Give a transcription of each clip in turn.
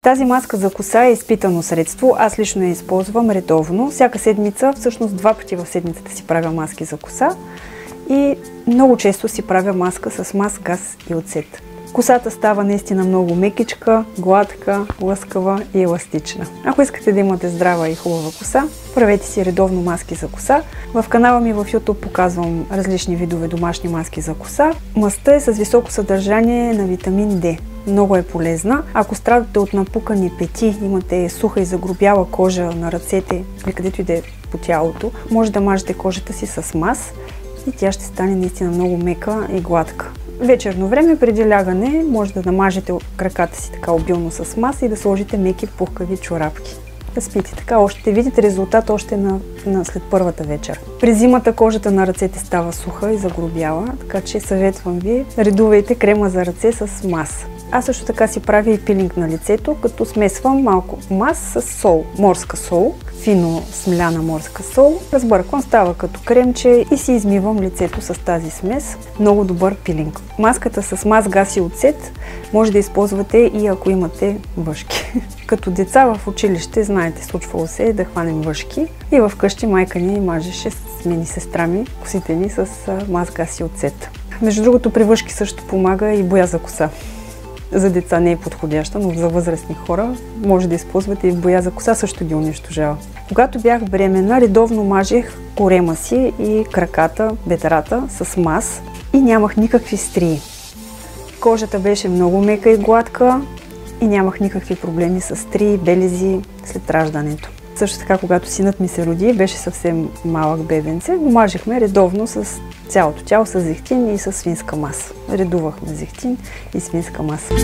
Тази маска за коса е изпитано средство. Аз лично я използвам редовно. Всяка седмица, всъщност 2 пъти в седмицата си правя маски за коса. И много често си правя маска с маз, газ и оцет. Косата става наистина много мекичка, гладка, лъскава и еластична. Ако искате да имате здрава и хубава коса, правете си редовно маски за коса. В канала ми в YouTube показвам различни видове домашни маски за коса. Мастта е с високо съдържание на витамин D. Много е полезна. Ако страдате от напукани пети, имате суха и загрубяла кожа на ръцете или където и да е по тялото, може да мажете кожата си с маз и тя ще стане наистина много мека и гладка. Вечерно време преди лягане може да намажете краката си така обилно с маса и да сложите меки пухкави чорапки. Да спите така, ще видите резултат още след първата вечер. През зимата кожата на ръцете става суха и загрубяла, така че съветвам ви, редувайте крема за ръце с маса. Аз също така си правя и пилинг на лицето, като смесвам малко мас с сол, морска сол, фино смляна морска сол. Разбърквам, става като кремче и си измивам лицето с тази смес. Много добър пилинг. Маската с маз, газ и оцет може да използвате и ако имате въшки. Като деца в училище, знаете, случвало се да хванем въшки и вкъщи майка ни мажеше с мен и сестра ми косите ни с маз, газ и оцет. Между другото, при въшки също помага и боя за коса. За деца не е подходяща, но за възрастни хора може да използвате и боя за коса, също ги унищожава. Когато бях бременна, редовно мажех корема си и краката, бедрата с маз и нямах никакви стрии. Кожата беше много мека и гладка и нямах никакви проблеми с стрии, белези след раждането. Също така, когато синът ми се роди, беше съвсем малък бебенце, го мажехме редовно с цялото тяло с зехтин и с свинска маса. Редувахме зехтин и свинска маса.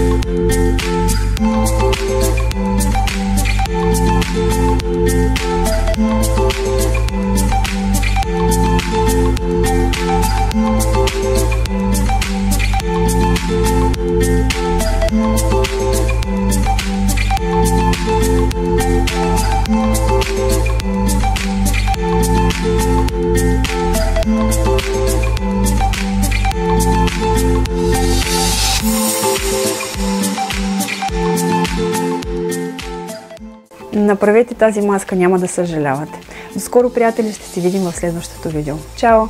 Направете тази маска, няма да съжалявате. До скоро, приятели, ще се видим в следващото видео. Чао!